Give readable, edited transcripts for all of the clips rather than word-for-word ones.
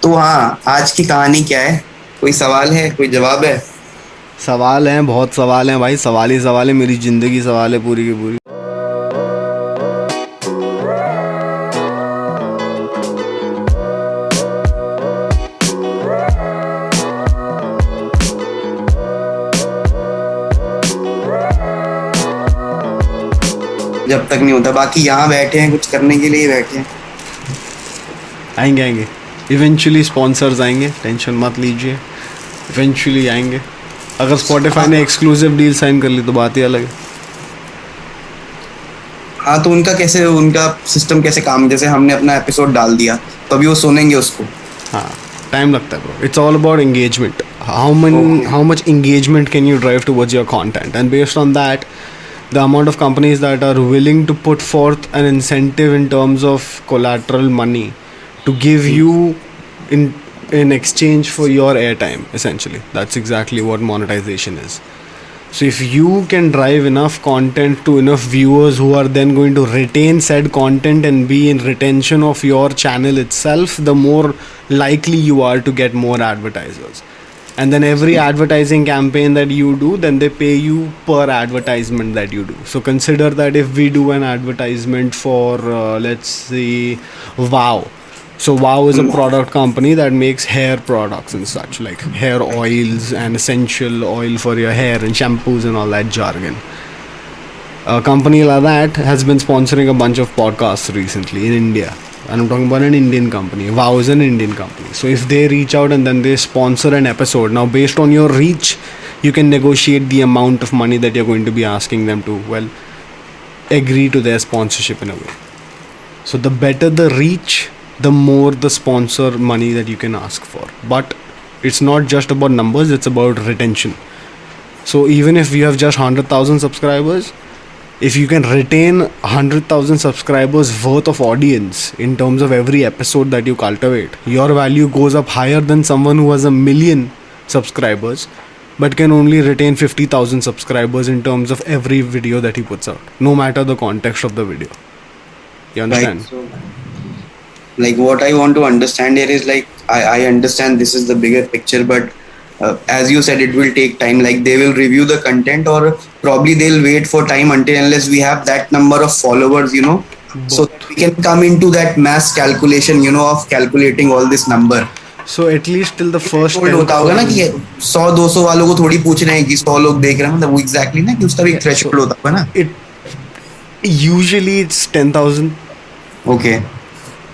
तो हाँ, आज की कहानी क्या है? कोई सवाल है, कोई जवाब है? सवाल हैं, बहुत सवाल हैं भाई। सवाल ही सवाल है, मेरी ज़िंदगी सवाल है पूरी की पूरी। जब तक नहीं होता, बाकी यहाँ बैठे हैं कुछ करने के लिए बैठे हैं। आएंगे आएंगे, इवेंचुअली स्पॉन्सर्स आएंगे, टेंशन मत लीजिए, इवेंचुअली आएंगे। अगर स्पॉटिफाई ने एक्सक्लूसिव डील साइन कर ली तो बात ही अलग है। हाँ, तो उनका सिस्टम कैसे काम, जैसे हमने अपना एपिसोड डाल दिया तो अभी वो सुनेंगे उसको? हाँ, टाइम लगता है bro. It's all about engagement. Okay. How much engagement can you drive towards your content, and based on that, the amount of companies that are willing to put forth an incentive in terms of collateral money to give you in exchange for your airtime. Essentially, that's exactly what monetization is. So if you can drive enough content to enough viewers who are then going to retain said content and be in retention of your channel itself, the more likely you are to get more advertisers. And then every advertising campaign that you do, then they pay you per advertisement that you do. So consider that if we do an advertisement for let's say Wow. So Wow is a product company that makes hair products and such, like hair oils and essential oil for your hair and shampoos and all that jargon. A company like that has been sponsoring a bunch of podcasts recently in India. And I'm talking about an Indian company. Wow is an Indian company. So if they reach out and then they sponsor an episode, now based on your reach, you can negotiate the amount of money that you're going to be asking them to, well, agree to their sponsorship in a way. So the better the reach, the more the sponsor money that you can ask for. But it's not just about numbers, it's about retention. So even if you have just 100,000 subscribers, if you can retain 100,000 subscribers worth of audience in terms of every episode that you cultivate, your value goes up higher than someone who has 1 million subscribers but can only retain 50,000 subscribers in terms of every video that he puts out, no matter the context of the video. You Right. understand? So, like, what I want to understand here is, like, I understand this is the bigger picture, but as you said, it will take time. Like, they will review the content, or probably they'll wait for time until unless we have that number of followers, so that Both. we can come into that mass calculation, of calculating all this number. So at least till the first threshold होता होगा ना कि 10,000. 100-200 वालों को थोड़ी पूछ रहे हैं कि 100 लोग देख रहे हैं, मतलब वो एग्जैक्टली ना कि उसका भी एक Yeah, so थ्रेशोल्ड होता होगा ना? it usually it's 10,000. Okay.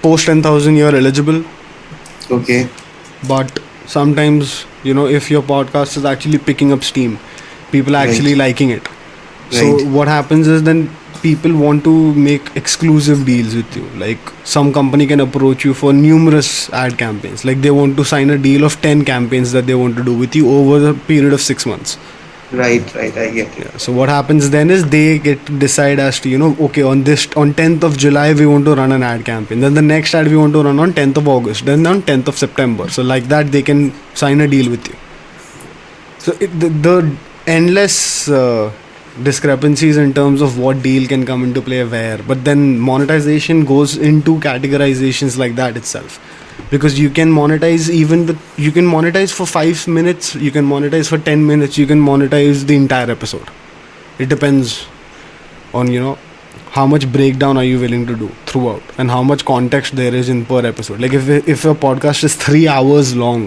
Post 10,000 you're eligible. Okay. But sometimes, if your podcast is actually picking up steam, people are actually Right. liking it. So Right. what happens is then people want to make exclusive deals with you. Like some company can approach you for numerous ad campaigns. Like they want to sign a deal of 10 campaigns that they want to do with you over the period of 6 months. Right. Right. I get it. Yeah. So what happens then is they get to decide as to, okay, on 10th of July we want to run an ad campaign. Then the next ad we want to run on 10th of August. Then on 10th of September. So like that they can sign a deal with you. So the endless discrepancies in terms of what deal can come into play where. But then monetization goes into categorizations like that itself. Because you can monetize you can monetize for 5 minutes, you can monetize for 10 minutes, you can monetize the entire episode. It depends on how much breakdown are you willing to do throughout and how much context there is in per episode. Like if a podcast is 3 hours long,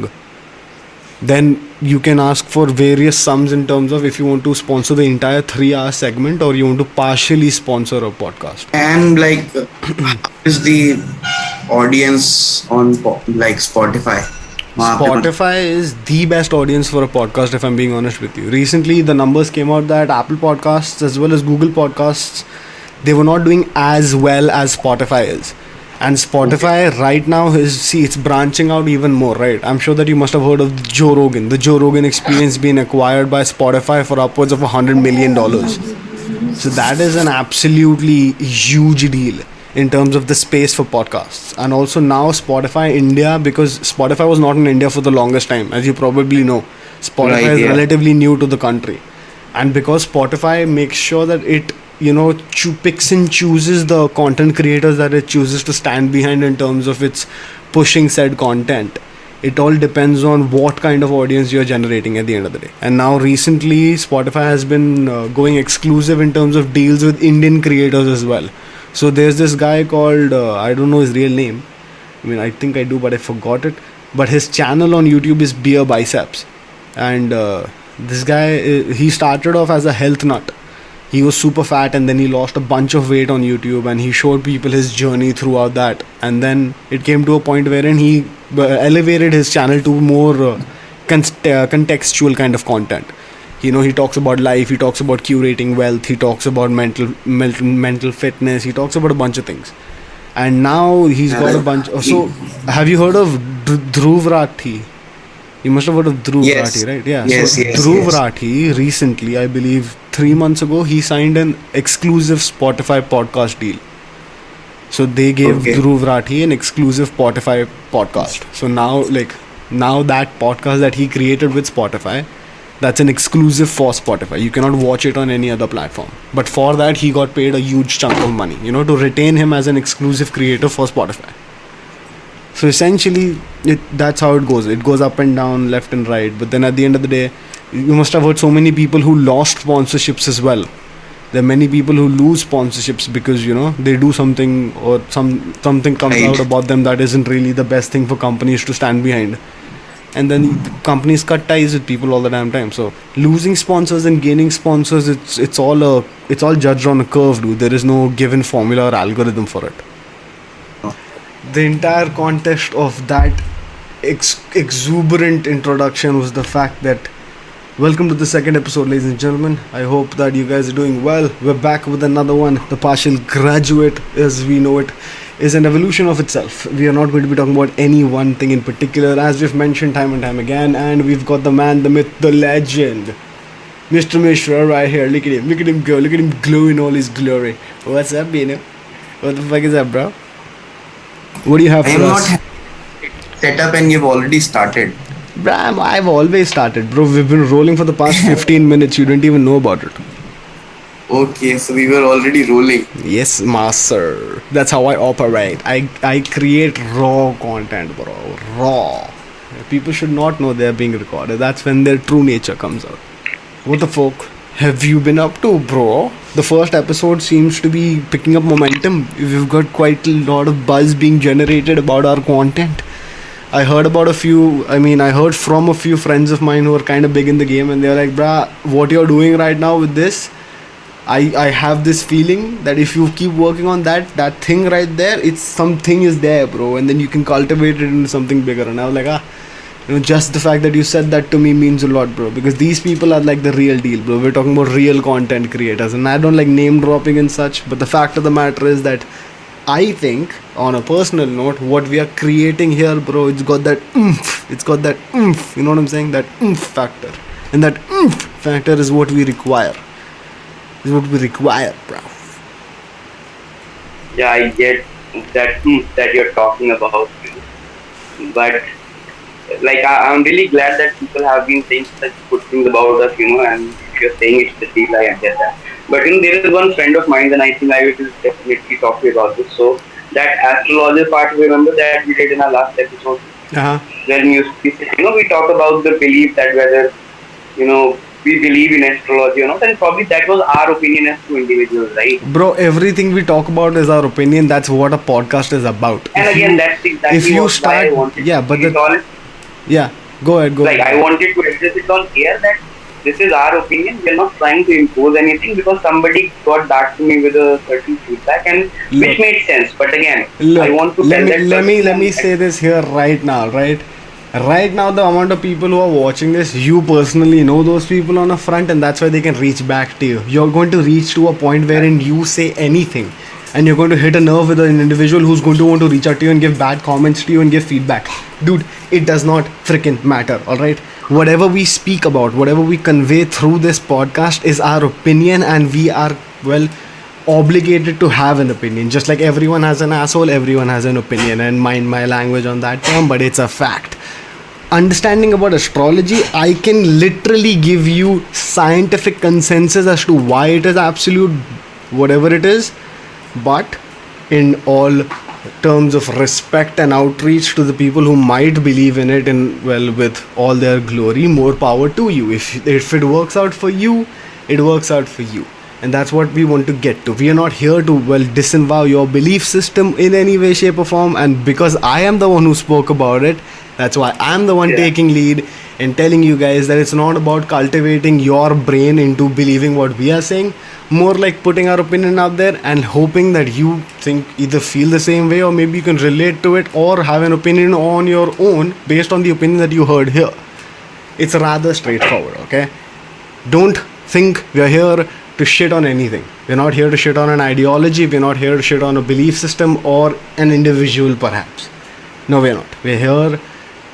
then you can ask for various sums in terms of if you want to sponsor the entire 3-hour segment or you want to partially sponsor a podcast. And like, how is the audience on like Spotify? वहाँ पे Spotify is the best audience for a podcast, if I'm being honest with you. Recently, the numbers came out that Apple Podcasts as well as Google Podcasts, they were not doing as well as Spotify is. And Spotify right now it's branching out even more, right? I'm sure that you must have heard of Joe Rogan. The Joe Rogan Experience being acquired by Spotify for upwards of $100 million. So that is an absolutely huge deal in terms of the space for podcasts. And also now Spotify India, because Spotify was not in India for the longest time, as you probably know. Spotify Right, is yeah. relatively new to the country. And because Spotify makes sure that it picks and chooses the content creators that it chooses to stand behind in terms of its pushing said content, It all depends on what kind of audience you're generating at the end of the day. And now recently Spotify has been going exclusive in terms of deals with Indian creators as well. So there's this guy called I don't know his real name. I mean, I think I do, but I forgot it. But his channel on YouTube is Beer Biceps, and this guy, he started off as a health nut. He was super fat, and then he lost a bunch of weight on YouTube, and he showed people his journey throughout that. And then it came to a point wherein he elevated his channel to more contextual kind of content. You know, he talks about life, he talks about curating wealth, he talks about mental fitness, he talks about a bunch of things. And now he's got a bunch of, so have you heard of Dhruv Rathi? You must have heard of Dhruv Yes, Rathi, right? Yeah. yes, So yes, Dhruv yes. Rathi recently, I believe 3 months ago, he signed an exclusive Spotify podcast deal. So they gave Okay. Dhruv Rathi an exclusive Spotify podcast. So now that podcast that he created with Spotify, that's an exclusive for Spotify. You cannot watch it on any other platform. But for that, he got paid a huge chunk of money, to retain him as an exclusive creator for Spotify. So essentially, that's how it goes. It goes up and down, left and right. But then at the end of the day, you must have heard so many people who lost sponsorships as well. There are many people who lose sponsorships because they do something, or something comes Right. out about them that isn't really the best thing for companies to stand behind. And then companies cut ties with people all the damn time. So losing sponsors and gaining sponsors, it's all judged on a curve, dude. There is no given formula or algorithm for it. The entire context of that exuberant introduction was the fact that welcome to the second episode, ladies and gentlemen. I hope that you guys are doing well. We're back with another one. The Partial Graduate, as we know it, is an evolution of itself. We are not going to be talking about any one thing in particular, as we've mentioned time and time again. And we've got the man, the myth, the legend, Mr. Mishra, right here. Look at him go, look at him glow in all his glory. What's up, Bino? What the fuck is up, bro? What do you have I for am us? not set up and you've already started. Bram, I've always started, bro. We've been rolling for the past 15 minutes. You didn't even know about it. Okay, so we were already rolling. Yes, master. That's how I operate. I create raw content, bro. Raw. People should not know they're being recorded. That's when their true nature comes out. What the fuck have you been up to, bro? The first episode seems to be picking up momentum. We've got quite a lot of buzz being generated about our content. I heard from a few friends of mine who are kind of big in the game, and they're like, brah, what you're doing right now with this, I have this feeling that if you keep working on that thing right there, it's something is there, bro, and then you can cultivate it into something bigger. And I was like, just the fact that you said that to me means a lot, bro, because these people are like the real deal, bro. We're talking about real content creators, and I don't like name dropping and such, but the fact of the matter is that I think, on a personal note, what we are creating here, bro, it's got that oomph. It's got that oomph. You know what I'm saying? That oomph factor. And that oomph factor is what we require. Is what we require, bro. Yeah, I get that you're talking about, but I'm really glad that people have been saying such good things about us, and if you're saying it's the deal, I get that. But there is one friend of mine, and I think I will definitely talk to you about this. So that astrologer part, remember that we did in our last episode, Uh-huh. when we talk about the belief that whether we believe in astrology or not, and probably that was our opinion as two individuals, right? Bro, everything we talk about is our opinion. That's what a podcast is about. And If again, you- that's exactly if you why I start, wanted yeah, to but be honest. yeah, go ahead. Like I wanted to address it on air that this is our opinion. We're not trying to impose anything because somebody got back to me with a certain feedback, and Look. which made sense. But again, Look, I want to let tell me that let me person let me that- say this here right now, right? Right now, the amount of people who are watching this, you personally know those people on a front, and that's why they can reach back to you. You're going to reach to a point wherein you say anything, and you're going to hit a nerve with an individual who's going to want to reach out to you and give bad comments to you and give feedback. Dude, it does not freaking matter, alright? Whatever we speak about, whatever we convey through this podcast is our opinion, and we are, well, obligated to have an opinion. Just like everyone has an asshole, everyone has an opinion, and mind my language on that term, but it's a fact. Understanding about astrology, I can literally give you scientific consensus as to why it is absolute, whatever it is, but in all terms of respect and outreach to the people who might believe in it, and well, with all their glory, more power to you. If it works out for you, it works out for you, and that's what we want to get to. We are not here to, well, disavow your belief system in any way, shape, or form. And because I am the one who spoke about it, that's why I'm the one Yeah. taking lead and telling you guys that it's not about cultivating your brain into believing what we are saying, more like putting our opinion out there and hoping that you think, either feel the same way, or maybe you can relate to it or have an opinion on your own based on the opinion that you heard here. It's rather straightforward, okay? Don't think we're here to shit on anything. We're not here to shit on an ideology. We're not here to shit on a belief system or an individual, perhaps. No, we're not. We're here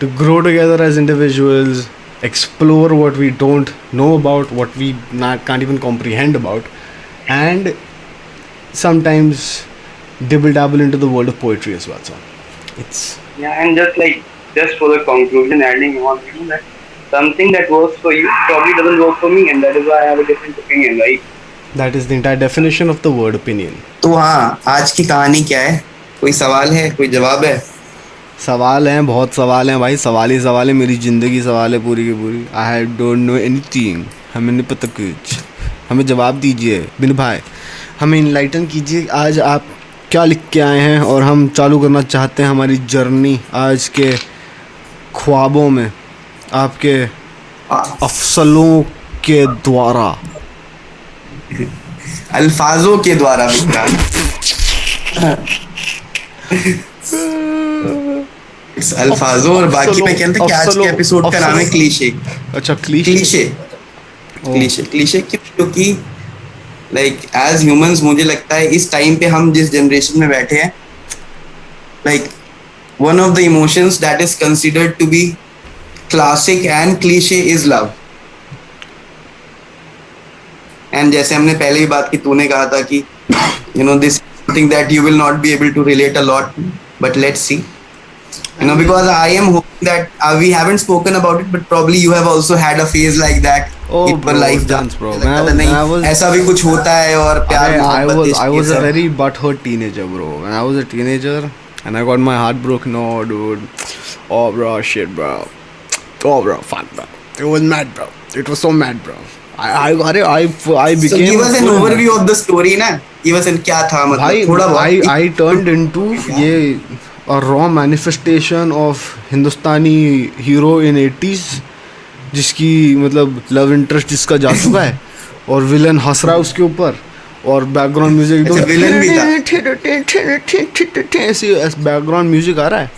to grow together as individuals, explore what we don't know about, what we can't even comprehend about, and sometimes dibble dabble into the world of poetry as well. So it's Yeah, and just for the conclusion, adding on, that something that works for you probably doesn't work for me, and that is why I have a different opinion, right? that is the entire definition of the word opinion. तो हाँ, आज की कहानी क्या है? कोई सवाल है? कोई जवाब है? सवाल हैं, बहुत सवाल हैं भाई, सवाल ही सवाल है, मेरी ज़िंदगी सवाल है पूरी की पूरी. आई डोंट नो एनीथिंग, हमें नहीं पता कुछ. हमें जवाब दीजिए बिन भाई, हमें इनलाइटन कीजिए. आज आप क्या लिख के आए हैं, और हम चालू करना चाहते हैं हमारी जर्नी आज के ख्वाबों में, आपके अफसलों के द्वारा. अल्फाजों के द्वारा विक्रांत. इस अल्फाजों और बाकी पे कहते हैं कि आज के एपिसोड का नाम है क्लीशे. अच्छा, क्लीशे. क्लीशे क्योंकि लाइक एज ह्यूमंस मुझे लगता है इस टाइम पे हम जिस जनरेशन में बैठे हैं, like one of the emotions that is considered to be classic and cliche is love. And जैसे हमने पहले ही बात की, तूने कहा था कि you know this something that you will not be able to relate a lot, but let's see. You know, because I am hoping that we haven't spoken about it, but probably you have also had a phase like that Oh, in bro, your life. dance, bro. लगता था When I नहीं, was- ऐसा भी कुछ होता है और प्यार मोहब्बत I इश्क ये was a सब. very butthurt teenager, bro. When I was a teenager and I got my heart broken, oh, dude. Oh, bro, shit, bro. Oh, bro, fuck, bro. It was mad, bro. It was so mad, bro. I So became. give us an overview of the story ना. Give us an क्या था भाई, मतलब थोड़ा बहुत. I turned into ये a raw manifestation of Hindustani hero in 80s, जिसकी मतलब लव इंटरेस्ट जिसका जा चुका है और विलन हंस रहा है उसके ऊपर, और बैकग्राउंड म्यूजिक अच्छा, villain भी ऐसे बैकग्राउंड म्यूजिक आ रहा है,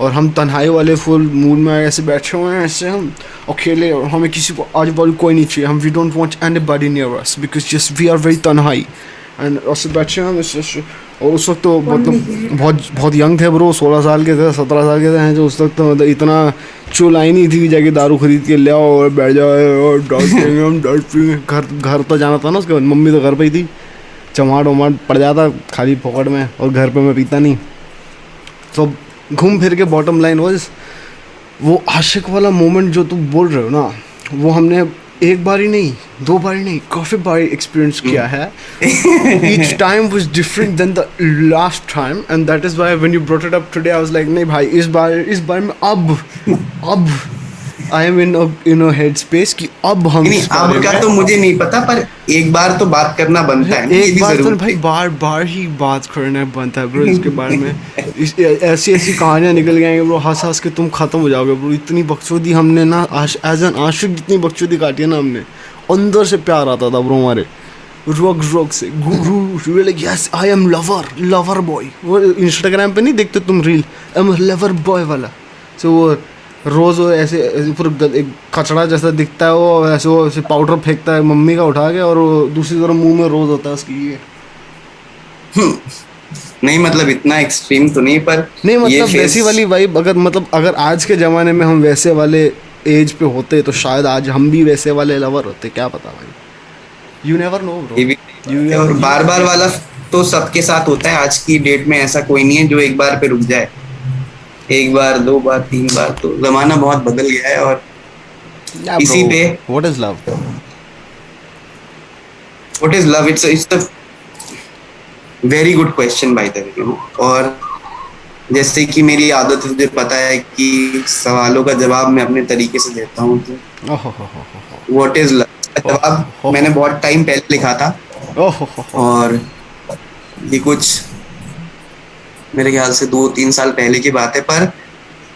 और हम तन्हाई वाले फुल मूड में ऐसे बैठे हुए हैं, ऐसे हम अकेले, और हमें किसी को आजू बाजू कोई नहीं चाहिए. हम we don't want anybody near us because just we are very तन्हाई. एंड उससे बैठे हैं हम ऐसे. और उस वक्त तो मतलब बहुत यंग थे ब्रो, 16 साल के थे, 17 साल के थे, जो उस वक्त तो मतलब इतना चुलाई नहीं थी कि जाके दारू खरीद के ले आओ और बैठ जाओ और डांस करेंगे, हम डांस पिएंगे. घर तो जाना था ना, उसके बाद मम्मी तो घर पे ही थी, चमाट वमाट पड़ जाता खाली पकड़ में, और घर पे मैं पीता नहीं. तो घूम फिर के बॉटम लाइन वाज वो आशिक वाला मोमेंट जो तुम बोल रहे हो ना, वो हमने एक बार ही नहीं, 2 बार ही नहीं, काफ़ी बार एक्सपीरियंस किया है. Each time was different than the last time, and that is why when you brought it up today, I was like, नहीं भाई, इस बार में अब I am in a headspace कि अब हम नहीं, इस अब बारे का में- तो मुझे नहीं पता, पर एक बार तो बात करना बनता है ना, ये एक भी बार तो जरूर. भाई बार ही बात करना बनता है ब्रो इसके बारे में. ऐसी कहानियां निकल गई ब्रो, हंस के तुम खत्म हो जाओगे ब्रो. इतनी बकचोदी हमने ना, एज एन आशिक जितनी बकचोदी काटी है ना हमने, अंदर से प्यार आता था ब्रो हमारे, रोग से गुरु like yes I am lover boy. वो इंस्टाग्राम पे नहीं देखते तुम reel, I am lover boy वाला. सो वो रोज़ वो ऐसे ऊपर एक कचड़ा जैसा दिखता है, वो ऐसे पाउडर फेंकता है मम्मी का उठा के, और वो दूसरी तरफ मुंह में रोज़ होता है उसकी. ये नहीं मतलब इतना एक्सट्रीम तो नहीं, पर नहीं ये मतलब phase- वैसी वाली वाइब, अगर आज के ज़माने में हम वैसे वाले एज पे होते तो शायद आज हम भी वैसे वाले लवर होते, क्या पता भाई. यू नेवर नो ये ब्रो. भी और बार वाला तो सबके साथ होता है. आज की डेट में ऐसा कोई नहीं है जो एक बार पे रुक जाए. एक बार, 2 बार, 3 बार, तो जमाना बहुत बदल गया है. और इसी पे what is love? What is love? It's the very good question by the way, और जैसे कि मेरी आदत है, तुझे पता है कि सवालों का जवाब मैं अपने तरीके से देता हूँ। तो ओहो हो व्हाट इज लव का हो जवाब हो मैंने बहुत टाइम पहले लिखा था, हो और ये कुछ मेरे ख्याल से 2-3 साल पहले की बात है। पर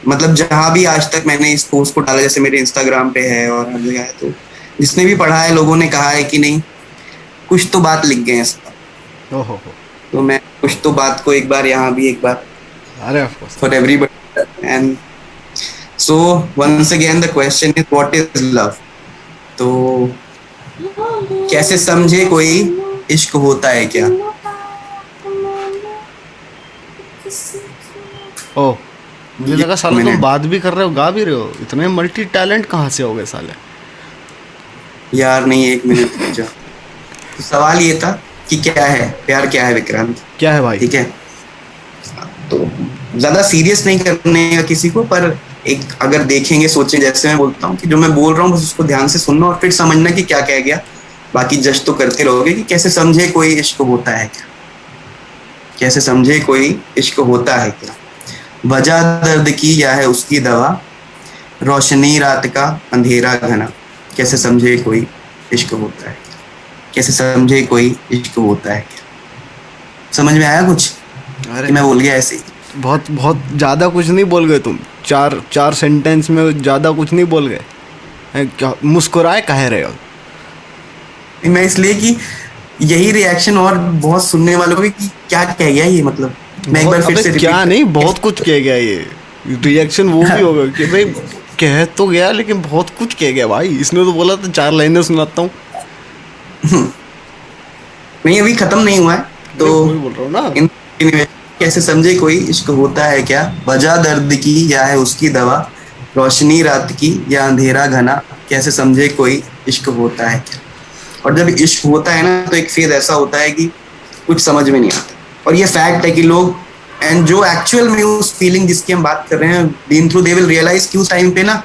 मतलब जहां भी आज तक मैंने इस पोस्ट को डाला, जैसे मेरे इंस्टाग्राम पे है और हर जगह है, तो जिसने भी पढ़ा है लोगों ने कहा है कि नहीं, कुछ तो बात लिख गए हैं इसका। हो तो मैं कुछ तो बात को एक बार यहाँ भी, एक बार अरे of course. For everybody. And so once again the question is what is love. तो कैसे समझे कोई इश्क होता है क्या? ओ मुझे ये लगा साला तुम मिनट बात भी कर रहे हो गा भी रहे हो, इतने मल्टी टैलेंट कहाँ से हो गए साले। यार नहीं, 1 मिनट रुक जा। तो सवाल ये था कि क्या है प्यार, क्या है विक्रांत? क्या है भाई? ठीक है, तो ज्यादा सीरियस नहीं करने का किसी को, पर एक अगर देखेंगे सोचें, जैसे मैं बोलता हूँ कि जो मैं बोल रहा हूँ बस उसको ध्यान से सुनना और फिर समझना कि क्या कह गया। बाकी जज तो करते रहोगे कि कैसे समझे कोई इश्क होता है क्या, कैसे समझे कोई इश्क होता है क्या। वजह दर्द की या है उसकी दवा, रोशनी रात का अंधेरा घना, कैसे समझे कोई इश्क होता है क्या, कैसे समझे कोई इश्क होता है क्या। समझ में आया कुछ अरे कि मैं बोल गया ऐसे ही? बहुत बहुत ज़्यादा कुछ नहीं बोल गए तुम, चार चार सेंटेंस में ज़्यादा कुछ नहीं बोल गए। क्या मुस्कुराए कह रहे हो? मैं इसलिए कि यही रिएक्शन और बहुत सुनने वालों को भी कि क्या कह गया ये, मतलब मैं एक बार फिर अबे से क्या रिपीट नहीं, बहुत कुछ किया गया ये। रिएक्शन वो भी होगा कि भाई कह तो गया लेकिन बहुत कुछ किया गया भाई, इसने तो बोला था 4 लाइनें सुनाता हूँ। नहीं, अभी खत्म नहीं हुआ है। तो वही बोल रहा हूँ ना। इन कैसे समझे कोई इश्क होता है क्या, वजह दर्द की या है उसकी दवा, रोशनी रात की या अंधेरा घना, कैसे समझे कोई इश्क होता है क्या। और जब इश्क होता है ना, तो एक फेज ऐसा होता है कि कुछ समझ में नहीं आता, और ये फैक्ट है कि लोग एंड जो एक्चुअल में उस फीलिंग जिसकी हम बात कर रहे हैं been through, they will realise कि उस टाइम पे ना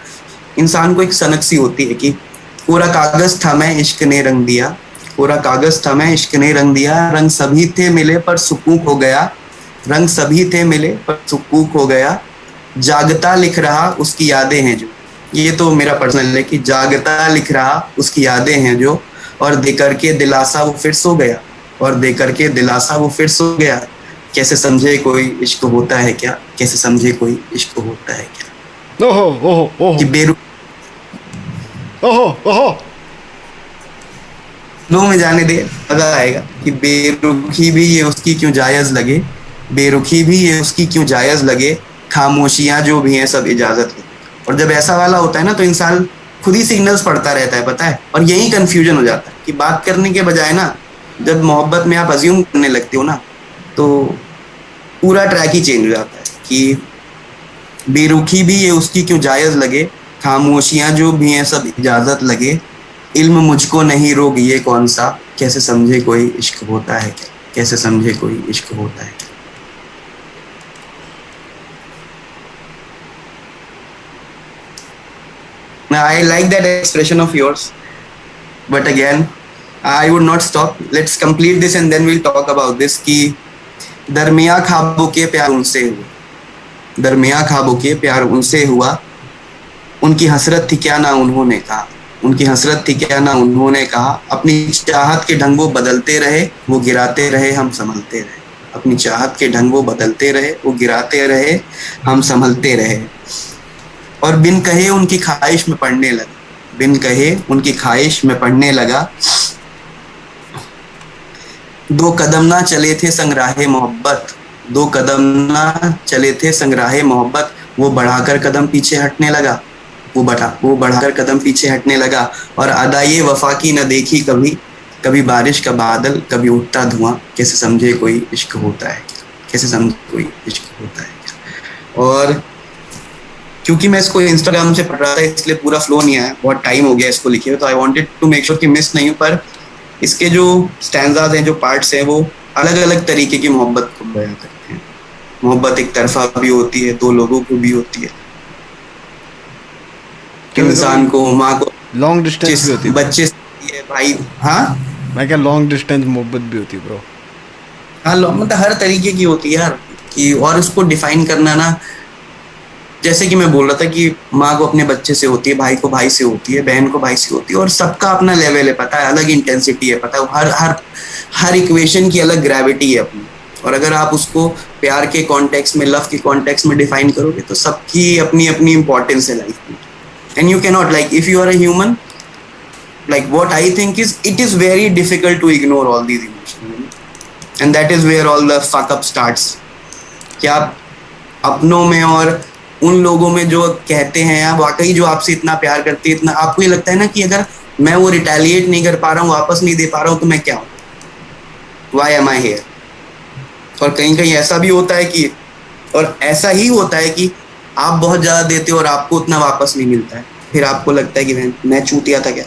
इंसान को एक सनक सी होती है कि पूरा कागज था मैं इश्क ने रंग दिया, पूरा कागज था मैं इश्क ने रंग दिया, रंग सभी थे मिले पर सुकूक हो गया, रंग सभी थे मिले पर सुकूक हो गया, जागता लिख रहा उसकी यादें हैं जो। ये तो मेरा पर्सनल है कि जागता लिख रहा उसकी यादें हैं जो, और दे करके दिलासा वो फिर सो गया, और दे करके दिलासा वो फिर सो गया, कैसे समझे कोई इश्क होता है क्या, कैसे समझे कोई इश्क होता है क्या। ओहो ओहो ओहो कि बेरू ओहो ओहो लो में जाने दे, मजा आएगा कि बेरुखी भी ये उसकी क्यों जायज लगे, बेरुखी भी ये उसकी क्यों जायज लगे, खामोशियां जो भी हैं सब इजाजत लगे। और जब ऐसा वाला होता है ना, तो इंसान खुद ही सिग्नल्स पढ़ता रहता है, पता है, और यही कंफ्यूजन हो जाता है कि बात करने के बजाय ना, जब मोहब्बत में आप अज्यूम करने लगते हो ना, तो पूरा ट्रैक ही चेंज हो जाता है कि बेरुखी भी ये उसकी क्यों जायज लगे, खामोशियां जो भी हैं सब इजाजत लगे, इल्म मुझको नहीं रोग ये कौन सा, कैसे समझे कोई इश्क होता है क्या, कैसे समझे कोई इश्क होता है क्या। I like that expression of yours, but again, I would not stop. Let's complete this and then we'll talk about this कि दरमिया ख्वाबों के प्यार उनसे हुआ, दरमिया ख्वाबों के प्यार उनसे हुआ, उनकी हसरत थी क्या ना उन्होंने कहा, उनकी हसरत थी क्या ना उन्होंने कहा, अपनी चाहत के ढंग वो बदलते रहे, वो गिराते रहे हम संभलते रहे, अपनी चाहत के ढंग वो बदलते रहे, वो गिराते रहे हम संभलते रहे, और बिन कहे उनकी ख्वाहिश में पड़ने लगा, बिन कहे उनकी ख्वाहिश में पड़ने लगा, 2 कदम ना चले थे संग्राहे मोहब्बत, 2 कदम ना चले थे संग्राहे मोहब्बत, वो बढ़ाकर कदम पीछे हटने लगा, वो बढ़ाकर कदम पीछे हटने लगा, और अदाये वफा की न देखी कभी, कभी बारिश का बादल कभी उठता धुआं, कैसे समझे कोई इश्क होता है, कैसे समझे कोई इश्क होता है। और क्योंकि मैं इसको इंस्टाग्राम से पढ़ रहा था इसलिए पूरा फ्लो नहीं आया, बहुत टाइम हो गया इसको लिखे हुए, तो I wanted to make sure कि मिस नहीं हूँ, पर इसके जो स्टैंजाज हैं, जो पार्ट्स हैं, वो अलग अलग तरीके की मोहब्बत को बयां करते हैं। मोहब्बत एक तरफा भी होती है, 2 लोगों को भी होती है, इंसान को, माँ को, लॉन्ग डिस्टेंस भी होती है बच्चे से, भाई, हाँ मैं क्या लॉन्ग डिस्टेंस मोहब्बत भी होती है ब्रो। हाँ, मतलब हर तरीके की होती है यार। कि और उसको डिफाइन करना ना, जैसे कि मैं बोल रहा था कि माँ को अपने बच्चे से होती है, भाई को भाई से होती है, बहन को भाई से होती है, और सबका अपना लेवल है, पता है, अलग इंटेंसिटी है, पता है, हर हर हर इक्वेशन की अलग ग्रेविटी है अपनी। और अगर आप उसको प्यार के कॉन्टेक्स्ट में, लव के कॉन्टेक्स्ट में डिफाइन करोगे तो सबकी अपनी अपनी इंपॉर्टेंस है लाइफ में। And you can not, like if you are a human, like what I think is it is very difficult to ignore all these emotions, and that is where all the fuck up starts, कि आप अपनों में और उन लोगों में जो कहते हैं या वाकई जो आपसे इतना प्यार करते हैं, इतना आपको ये लगता है ना कि अगर मैं वो रिटेलिएट नहीं कर पा रहा हूँ, वापस नहीं दे पा रहा हूँ, तो मैं क्या हूँ, वाई एम आई हेयर। और कहीं कहीं ऐसा भी होता है कि, और ऐसा ही होता है कि आप बहुत ज्यादा देते हो और आपको उतना वापस नहीं मिलता है, फिर आपको लगता है कि मैं चूतिया था क्या।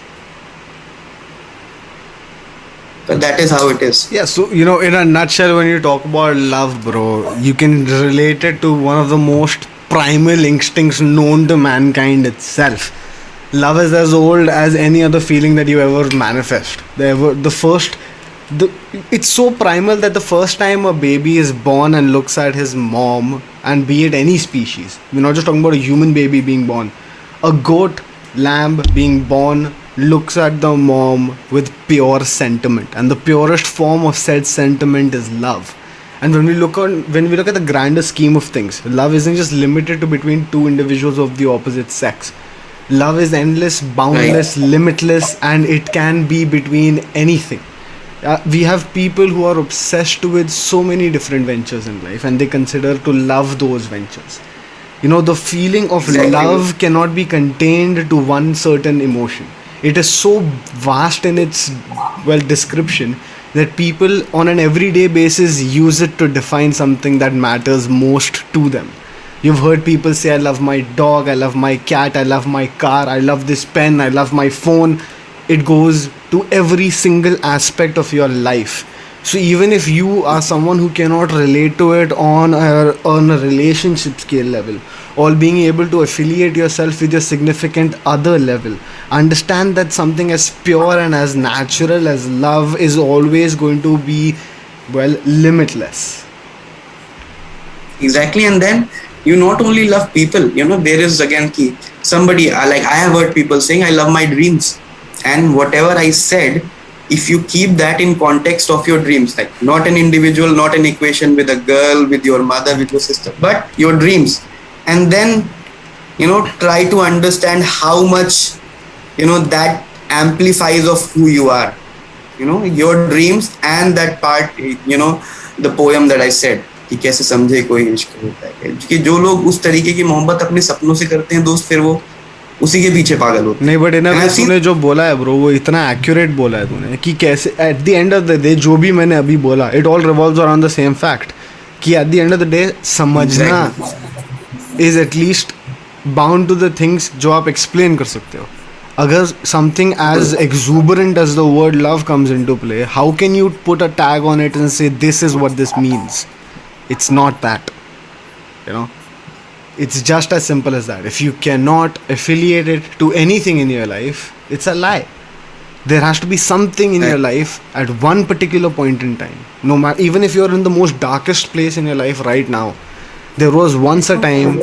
But that is how it is. Yeah, so in a nutshell, when you talk about love, bro, you can relate it to one of the most primal instincts known to mankind itself. Love is as old as any other feeling that you ever manifest. It's so primal that the first time a baby is born and looks at his mom, and be it any species, we're not just talking about a human baby being born, a goat, lamb being born looks at the mom with pure sentiment, and the purest form of said sentiment is love. And when we look at the grander scheme of things, love isn't just limited to between two individuals of the opposite sex. Love is endless, boundless, limitless, and it can be between anything. We have people who are obsessed with so many different ventures in life, and they consider to love those ventures. The feeling of love cannot be contained to one certain emotion. It is so vast in its description that people on an everyday basis use it to define something that matters most to them. You've heard people say, I love my dog, I love my cat, I love my car, I love this pen, I love my phone. It goes to every single aspect of your life. So even if you are someone who cannot relate to it on a relationship scale level, or being able to affiliate yourself with your significant other level, understand that something as pure and as natural as love is always going to be, limitless. Exactly. And then you not only love people, there is again key. Somebody, like I have heard people saying, I love my dreams. And whatever I said, if you keep that in context of your dreams, like not an individual, not an equation with a girl, with your mother, with your sister, but your dreams. And then, try to understand how much, that amplifies of who you are, your dreams and that part, the poem that I said, कि कैसे समझे कोई इश्क होता है, कि जो लोग उस तरीके की मोहब्बत अपने सपनों से करते हैं दोस्त, फिर वो उसी के पीछे पागल होते हैं। नहीं, बट इन्हें तूने जो बोला है ब्रो, वो इतना एक्यूरेट बोला है तूने कि कैसे at the end of the day जो भी मैंने अभी बोला, it all revolves around the same fact कि at the end of the day समझना is at least bound to the things जो आप एक्सप्लेन कर सकते हो. अगर something as exuberant as the word love comes into play, how can you put a tag on it and say this is what this means? It's not that, you know. It's just as simple as that. If you cannot affiliate it to anything in your life, it's a lie. There has to be something in your life at one particular point in time. No matter, even if you're in the most darkest place in your life right now, there was once a time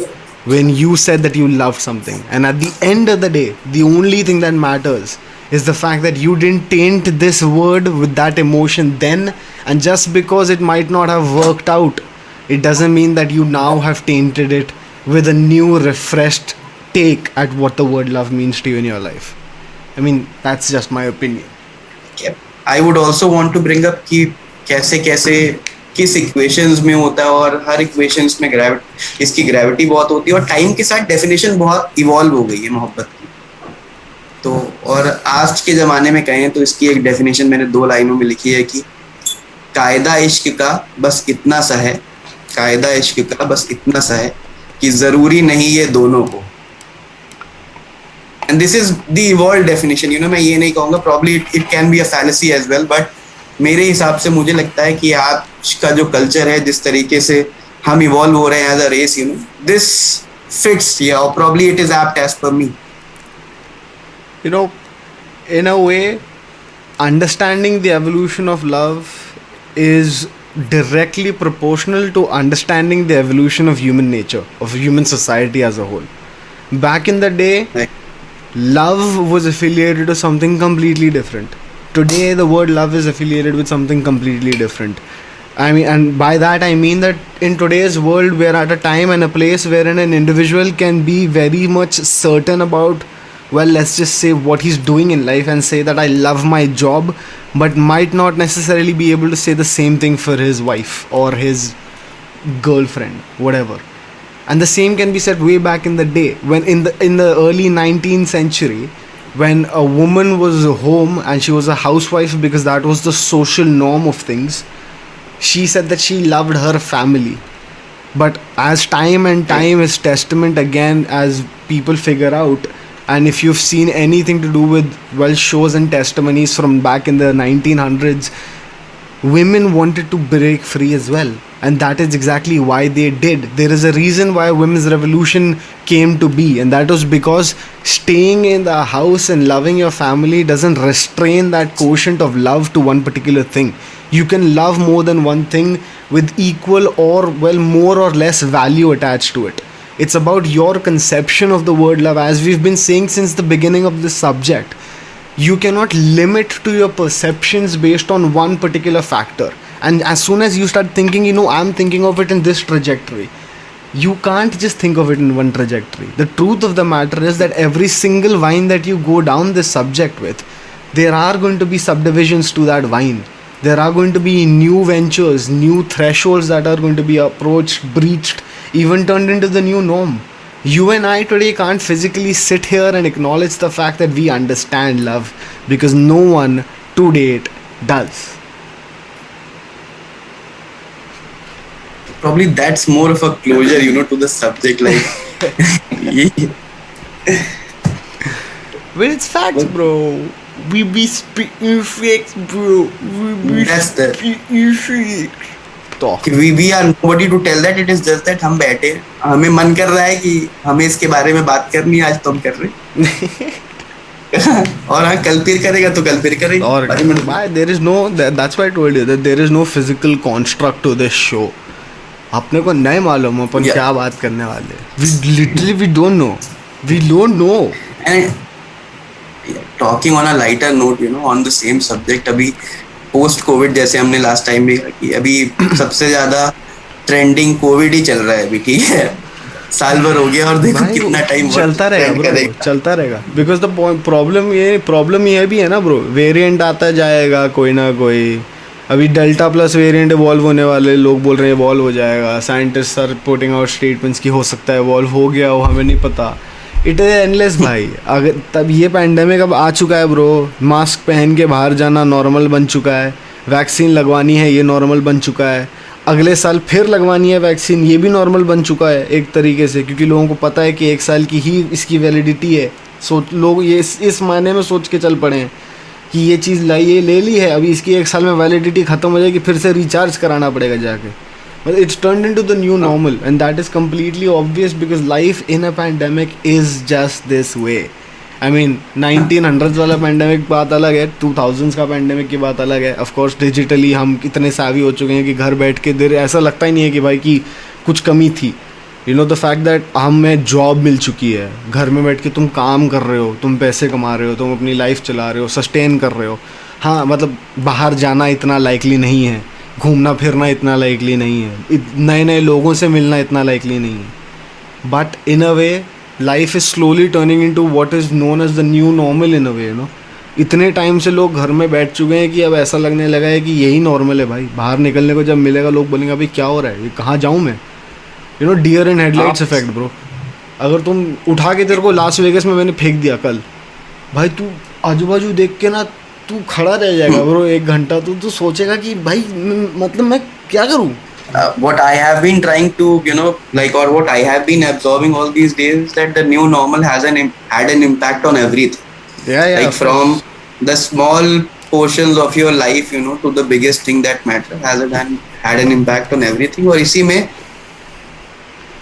when you said that you loved something, and at the end of the day, the only thing that matters is the fact that you didn't taint this word with that emotion then, and just because it might not have worked out, it doesn't mean that you now have tainted it with a new refreshed take at what the word love means to you in your life. I mean, that's just my opinion. I would also want to bring up कि कैसे कैसे किस equations में होता है, और हर equations में इसकी ग्रेविटी बहुत होती है, और टाइम के साथ डेफिनेशन बहुत इवॉल्व हो गई है मोहब्बत की. तो और आज के ज़माने में कहें तो इसकी एक डेफिनेशन मैंने 2 लाइनों में लिखी है कि कायदा इश्क का बस इतना सा है, कायदा इश्क का बस इतना सा है कि ज़रूरी नहीं ये दोनों को. And this is the evolve definition. मैं ये नहीं कहूँगा, probably it can be a fallacy as well, but मेरे हिसाब से मुझे लगता है कि आज का जो कल्चर है, जिस तरीके से हम इवॉल्व हो रहे हैं as a race, this fits, या probably it is apt as per me. In a way, understanding the evolution of love is directly proportional to understanding the evolution of human nature, of human society as a whole. Back in the day, Like, love was affiliated to something completely different. Today, the word love is affiliated with something completely different. I mean, and by that I mean that in today's world, we're at a time and a place wherein an individual can be very much certain about, well, let's just say what he's doing in life and say that I love my job, but might not necessarily be able to say the same thing for his wife or his girlfriend, whatever. And the same can be said way back in the day, when in the early 19th century, when a woman was home and she was a housewife because that was the social norm of things. She said that she loved her family. But as time and time is testament, again, as people figure out, and if you've seen anything to do with, well, shows and testimonies from back in the 1900s, women wanted to break free as well, and that is exactly why they did. There is a reason why women's revolution came to be, and that was because staying in the house and loving your family doesn't restrain that quotient of love to one particular thing. You can love more than one thing with equal or, well, more or less value attached to it. It's about your conception of the word love, as we've been saying since the beginning of this subject. You cannot limit to your perceptions based on one particular factor. And as soon as you start thinking, I'm thinking of it in this trajectory, you can't just think of it in one trajectory. The truth of the matter is that every single vine that you go down this subject with, there are going to be subdivisions to that vine. There are going to be new ventures, new thresholds that are going to be approached, breached, even turned into the new norm. You and I today can't physically sit here and acknowledge the fact that we understand love, because no one to date does. probably that's more of a closure, to the subject. Like, Well, it's facts, bro. We be speaking facts, bro. We be That's the- speaking facts. Talk. we are nobody to tell that. It is just that हम बैठे, हमें मन कर रहा है कि हमें इसके बारे में बात करनी है, आज तो हम कर रहे हैं। और हाँ, कल फिर करेगा तो कल फिर करेगा। Or why there is no that's why I told you that there is no physical construct to this show. अपने को नहीं मालूम अपन Yeah. क्या बात करने वाले. We don't know. We don't know. And talking on a lighter note, on the same subject, अभी post Covid, जैसे हमने लास्ट टाइम भी कि अभी सबसे ज्यादा ट्रेंडिंग कोविड ही चल रहा है अभी, ठीक है। साल भर हो गया और देखो भाई, कितना टाइम चलता रहेगा ब्रो, चलता रहेगा। बिकॉज द प्रॉब्लम ये भी है ना ब्रो, वेरिएंट आता जाएगा कोई ना कोई। अभी डेल्टा प्लस वेरिएंट इवॉल्व होने वाले, लोग बोल रहे हैं इवॉल्व हो जाएगा। Scientist are putting out statements की हो सकता है इवॉल्व हो गया हो, हमें नहीं पता। इट इज़ एंडलेस भाई। अगर तब ये पैंडेमिक अब आ चुका है ब्रो, मास्क पहन के बाहर जाना नॉर्मल बन चुका है, वैक्सीन लगवानी है ये नॉर्मल बन चुका है, अगले साल फिर लगवानी है वैक्सीन ये भी नॉर्मल बन चुका है एक तरीके से, क्योंकि लोगों को पता है कि 1 साल की ही इसकी वैलिडिटी है। लोग ये इस मायने में सोच के चल पड़े हैं कि ये चीज़ ये ले ली है, अभी इसकी 1 साल में वैलिडिटी ख़त्म हो जाएगी, फिर से रिचार्ज कराना पड़ेगा जाके। But it's turned into the new normal, and that is completely obvious because life in a pandemic is just this way. I mean, 1900s वाला पैंडेमिक बात अलग है, 2000s का पैंडेमिक की बात अलग है। ऑफ कोर्स डिजिटली हम इतने सावी हो चुके हैं कि घर बैठ के देर ऐसा लगता ही नहीं है कि भाई कि कुछ कमी थी। द फैक्ट दैट हमें जॉब मिल चुकी है, घर में बैठ के तुम काम कर रहे हो, तुम पैसे कमा रहे हो, तुम अपनी लाइफ चला रहे हो, सस्टेन कर रहे हो। हाँ, मतलब बाहर जाना इतना लाइकली नहीं है, घूमना फिरना इतना लाइकली नहीं है, नए नए लोगों से मिलना इतना लाइकली नहीं है। But in a way life is slowly turning into what is known as the new normal in a way. इतने टाइम से लोग घर में बैठ चुके हैं कि अब ऐसा लगने लगा है कि यही नॉर्मल है भाई। बाहर निकलने को जब मिलेगा लोग बोलेंगे अभी क्या हो रहा है, ये कहाँ जाऊँ मैं। डियर इन हेडलाइट्स इफेक्ट ब्रो। अगर तुम उठा के तेरे को लास वेगस में मैंने फेंक दिया कल, भाई तू आजू बाजू देख के ना तू खड़ा रह जाएगा ब्रो 1 घंटा। तू सोचेगा कि भाई मतलब मैं क्या करूं। What I have been trying to, or what I have been absorbing all these days is that the new normal had an impact on everything. Yeah. Like from the small portions of your life, to the biggest thing that matters had an impact on everything. और इसी में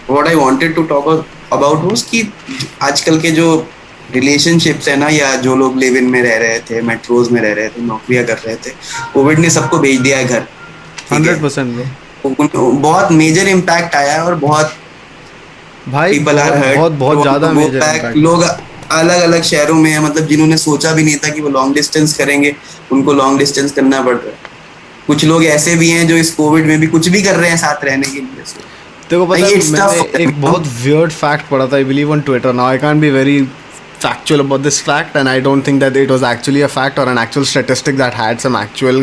what I wanted to talk about was कि आजकल के जो relationships है ना, या जो लोग लिव इन में रह रहे थे, मेट्रोज में रह रहे थे, नौकरियां कर रहे थे, कोविड ने सबको भेज दिया है घर। ठीक है, 100% ब्रो. बहुत मेजर इम्पैक्ट आया है और बहुत भाई पीपल आर बहुत हर्ट, बहुत बहुत ज्यादा गो मेजर बैक, इम्पैक्ट. लोग अलग अलग शहरों में हैं, मतलब जिन्होंने सोचा भी नहीं था कि वो लॉन्ग डिस्टेंस करेंगे, उनको लॉन्ग डिस्टेंस करना पड़ रहा है. कुछ लोग ऐसे भी हैं जो इस कोविड में भी कुछ भी कर रहे हैं साथ रहने के लिए. So, तेरे को पता like है it's मैंने tough, एक बहुत वियर्ड फैक्ट पढ़ा था, I believe on Twitter. Now I can't be very factual about this fact, and I don't think that it was actually a fact or an actual statistic that had some actual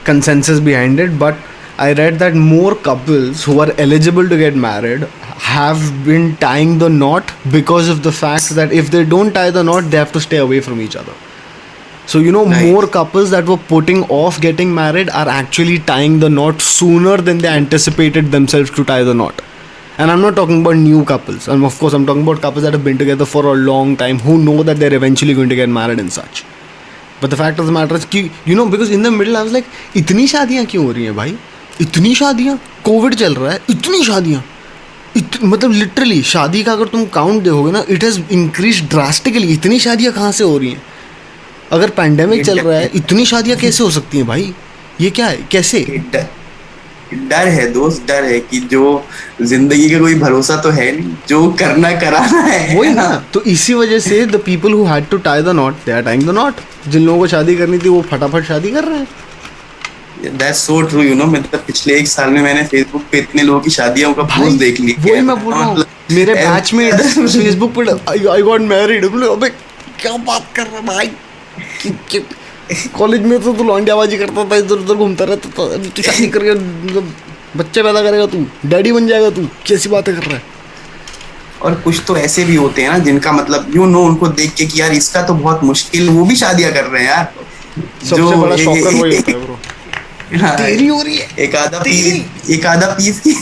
consensus behind it, but I read that more couples who are eligible to get married have been tying the knot because of the fact that if they don't tie the knot, they have to stay away from each other. So, you know, Right. more couples that were putting off getting married are actually tying the knot sooner than they anticipated themselves to tie the knot. And I'm not talking about new couples. And of course, I'm talking about couples that have been together for a long time who know that they're eventually going to get married and such. But the fact of the matter is, कि, you know, because in the middle I was like, इतनी शादियाँ क्यों हो रही हैं भाई? इतनी शादियाँ? कोविड चल रहा है, इतनी शादियाँ? मतलब लिटरली शादी का अगर तुम काउंट देखोगे ना, इट हैज़ इंक्रीज ड्रास्टिकली. इतनी शादियाँ कहाँ से हो रही हैं? अगर पैंडेमिक चल रहा है, इतनी शादियाँ कैसे हो सकती हैं भाई? ये क्या है? कैसे? डर है दोस्त, डर है कि जो जिंदगी का कोई भरोसा तो है नहीं, जो करना कराना है. वही ना, तो इसी वजह से the people who had to tie the knot, they are tying the knot. जिन लोगों को शादी करनी थी वो फटाफट शादी कर रहे हैं. That's so true, you know. मतलब पिछले एक साल में मैंने फेसबुक पे इतने लोगों की शादियों का पोस्ट देख ली. वही मैं बोल रहा हूँ, मेरे बैचमेट फेसबुक पर आई गॉट मैरिड. अबे क्या बात कर रहा भाई? कॉलेज में तो लौंडियाबाजी करता था, इधर उधर घूमता रहता था. तू शादी करके मतलब बच्चे पैदा करेगा, तू डैडी बन जाएगा, तू कैसी बातें कर रहा है? और कुछ तो ऐसे भी होते हैं ना जिनका मतलब यू नो उनको देख के कि यार इसका तो बहुत मुश्किल, वो भी शादियां कर रहे हैं यार. सबसे बड़ा शॉकर वही होता है ब्रो. हाँ, तेरी हो रही है, एक आधा पीस की.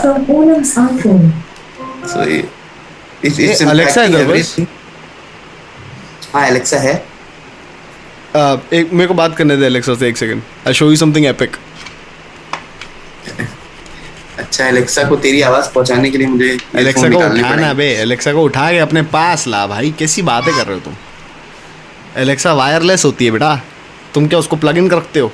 From Onam's iPhone. So it's Alexa impacting है बस. everything. हाँ, एलेक्सा है. एक मेरे को बात करने दे एलेक्सा से एक second. I show you something epic. अच्छा, एलेक्सा को तेरी आवाज पहुंचाने के लिए मुझे एलेक्सा earphone को निकालने उठाना पड़ेंगे. बे, एलेक्सा को उठा के अपने पास ला भाई. कैसी बातें कर रहे हो तुम? एलेक्सा वायरलेस होती है बेटा, तुम क्या उसको प्लग इन कर रखते हो?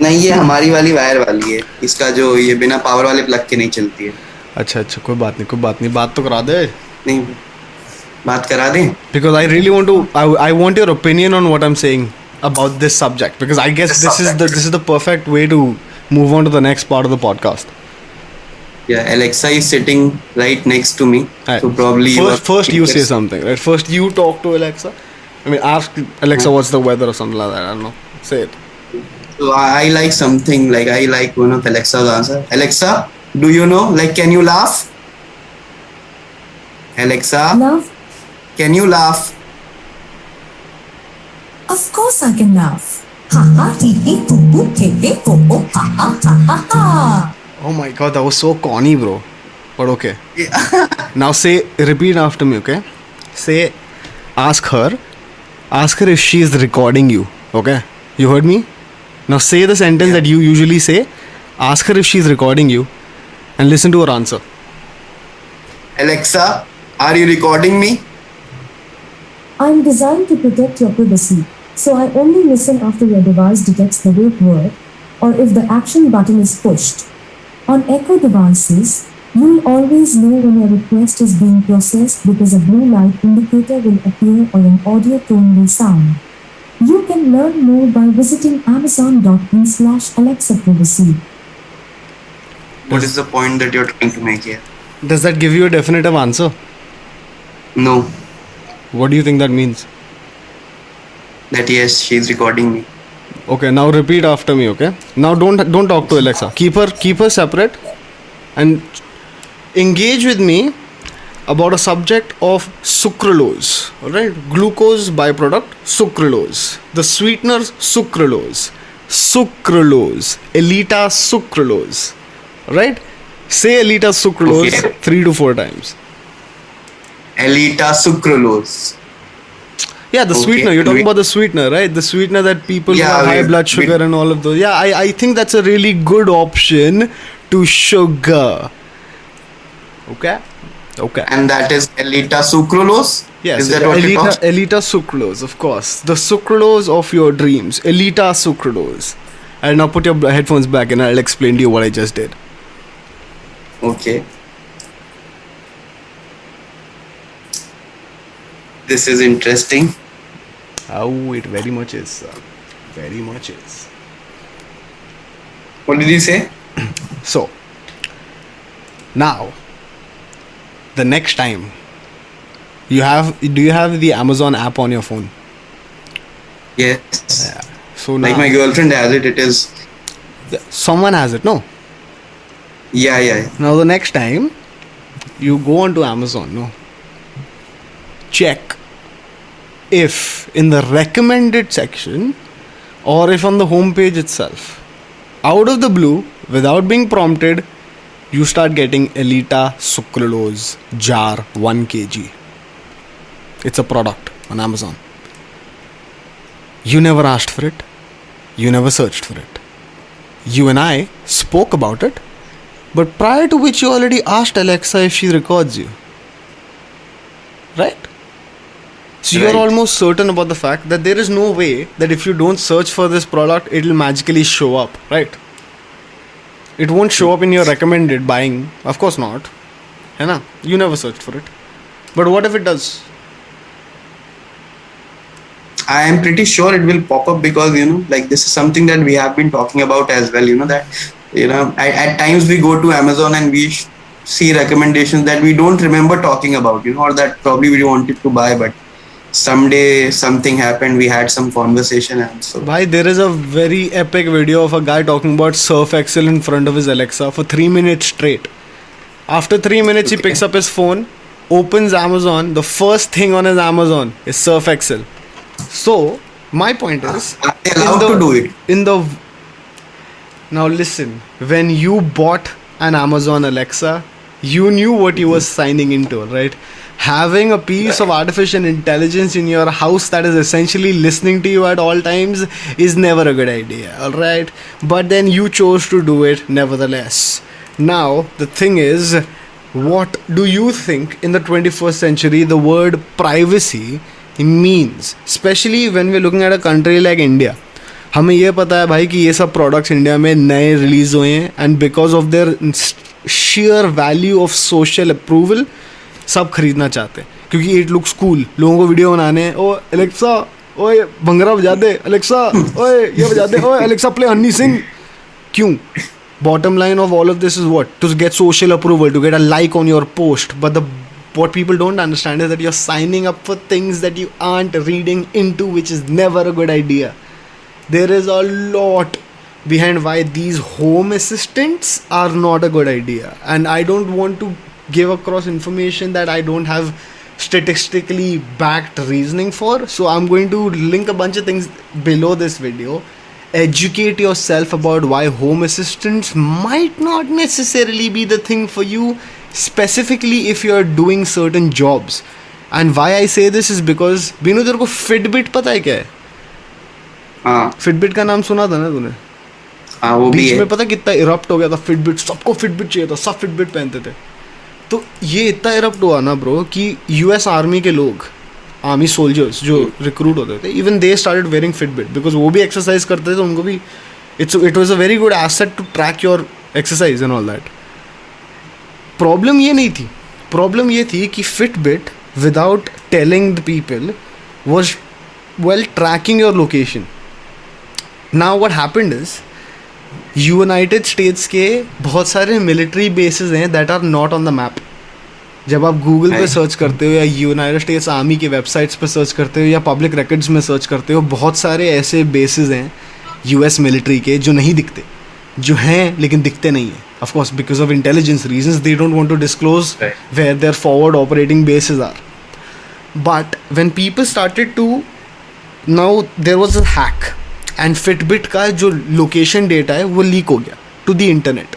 नहीं, ये हमारी वाली वायर वाली है. इसका जो ये बिना पावर वाले प्लग के नहीं चलती है. अच्छा अच्छा, कोई बात नहीं, कोई बात नहीं, बात तो करा दे. नहीं, बात करा दें. Because I really want to, I want your opinion on what I'm saying about this subject, because I guess this is the perfect way to move on to the next part of the podcast. Yeah, Alexa is sitting right next to me. Right. So probably First you say something, right? First you talk to Alexa. I mean, ask Alexa what's the weather or something like that. I don't know. Say it. So I like something like I like one of Alexa's answer. Alexa, do you know? Like, can you laugh? Alexa, Love? can you laugh? Of course I can laugh. Ha ha hee hee hoo hoo he he ho ho ha ha ha ha ha. Oh my god, that was so corny, bro. But okay. Now repeat after me, okay? Ask her if she is recording you, okay? You heard me? Now say the sentence that you usually say. Ask her if she is recording you and listen to her answer. Alexa, are you recording me? I'm designed to protect your privacy, so I only listen after your device detects the wake word or if the action button is pushed. On Echo devices, you'll always know when your request is being processed because a blue light indicator will appear or an audio tone will sound. You can learn more by visiting amazon.in/Alexa privacy. What is the point that you're trying to make here? Does that give you a definitive answer? No. What do you think that means? That yes, she's recording me. Okay, now repeat after me, okay? Now don't talk to Alexa. Keep her separate and engage with me about a subject of sucralose, alright? Glucose byproduct, sucralose. The sweeteners, sucralose. Sucralose. Elita sucralose. Right? Say Elita sucralose Okay. 3 to 4 times. Elita sucralose. Yeah, the Okay, sweetener. You're talking we- about the sweetener, right? The sweetener that people who Yeah, have high we- blood sugar and all of those. Yeah, I think that's a really good option to sugar. Okay? Okay. and that is Elita sucralose. Yes, Is that what you're talking? Elita sucralose, of course. The sucralose of your dreams. Elita sucralose. And now put your headphones back and I'll explain to you what I just did. Okay. This is interesting. Oh, it very much is, sir. Very much is. What did you say? So, now, the next time do you have the Amazon app on your phone? Yes. Yeah. So Like now, my girlfriend has it. It is. someone has it, no? Yeah. Now the next time you go onto Amazon, no, check if in the recommended section or if on the home page itself, out of the blue, without being prompted, you start getting Elita sucralose jar 1 kg. It's a product on Amazon. You never asked for it. You never searched for it. You and I spoke about it, but prior to which you already asked Alexa if she records you. Right? So you're Right. almost certain about the fact that there is no way that if you don't search for this product, it'll magically show up, right? It won't show up in your recommended buying. Of course not. है ना? You never searched for it. But what if it does? I am pretty sure it will pop up because like this is something that we have been talking about as well. At times we go to Amazon and we see recommendations that we don't remember talking about, or that probably we wanted to buy, but someday something happened. We had some conversation, and so Bhai, there is a very epic video of a guy talking about Surf Excel in front of his Alexa for 3 minutes straight. After 3 minutes, he Okay. picks up his phone, opens Amazon. The first thing on his Amazon is Surf Excel. So, my point is, are they allowed to do it? now listen, when you bought an Amazon Alexa, you knew what you were signing into, right? Having a piece of artificial intelligence in your house that is essentially listening to you at all times is never a good idea, alright? But then you chose to do it nevertheless. Now, the thing is, what do you think in the 21st century the word privacy means? Especially when we're looking at a country like India. हमें ये पता है भाई कि ये सब products India में नए रिलीज हुए हैं and because of their sheer value of social approval सब खरीदना चाहते हैं क्योंकि इट लुक्स कूल. लोगों को वीडियो बनाने हैं. ओ एलेक्सा, ओए भंगरा बजा दे. एलेक्सा, ओए ये बजा दे. ओए एलेक्सा प्ले हनी सिंह. क्यों? Bottom line of all of this is what? To get social approval, to get a like on your post. But what people don't understand is that you're signing up for things that you aren't reading into, which is never a good idea. There is a lot behind why these home assistants are not a good idea, and I don't want to give across information that I don't have statistically backed reasoning for. So I'm going to link a bunch of things below this video. Educate yourself about why home assistants might not necessarily be the thing for you, specifically if you're doing certain jobs. And why I say this is because Binu, तेरे को Fitbit पता है क्या है? हाँ Fitbit का नाम सुना था ना तूने? हाँ वो भी बीच है. में पता कितना इरप्ट हो गया था फिटबिट. सबको फिटबिट चाहिए था, सब फिटबिट पहनते थे. तो ये इतना इरप्ट हुआ ना ब्रो कि यूएस आर्मी के लोग, आर्मी सोल्जर्स जो रिक्रूट होते थे, even they started wearing Fitbit because वो भी एक्सरसाइज करते थे. उनको भी it was a very good asset to track your exercise and all that. Problem ये नहीं थी. प्रॉब्लम ये थी कि Fitbit without telling the people was well tracking your location. Now what happened is United States के बहुत सारे military bases हैं that are not on the map. जब आप गूगल पे सर्च करते हो या यूनाइटेड स्टेट्स आर्मी के वेबसाइट्स पे सर्च करते हो या पब्लिक रिकॉर्ड्स में सर्च करते हो, बहुत सारे ऐसे बेसिस हैं यूएस मिलिट्री के जो नहीं दिखते, जो हैं लेकिन दिखते नहीं हैं. Of course because of intelligence reasons they don't want to disclose where their forward operating bases are. But when people started to, now there was a hack and Fitbit का जो लोकेशन डेटा है वो leak हो गया to the internet.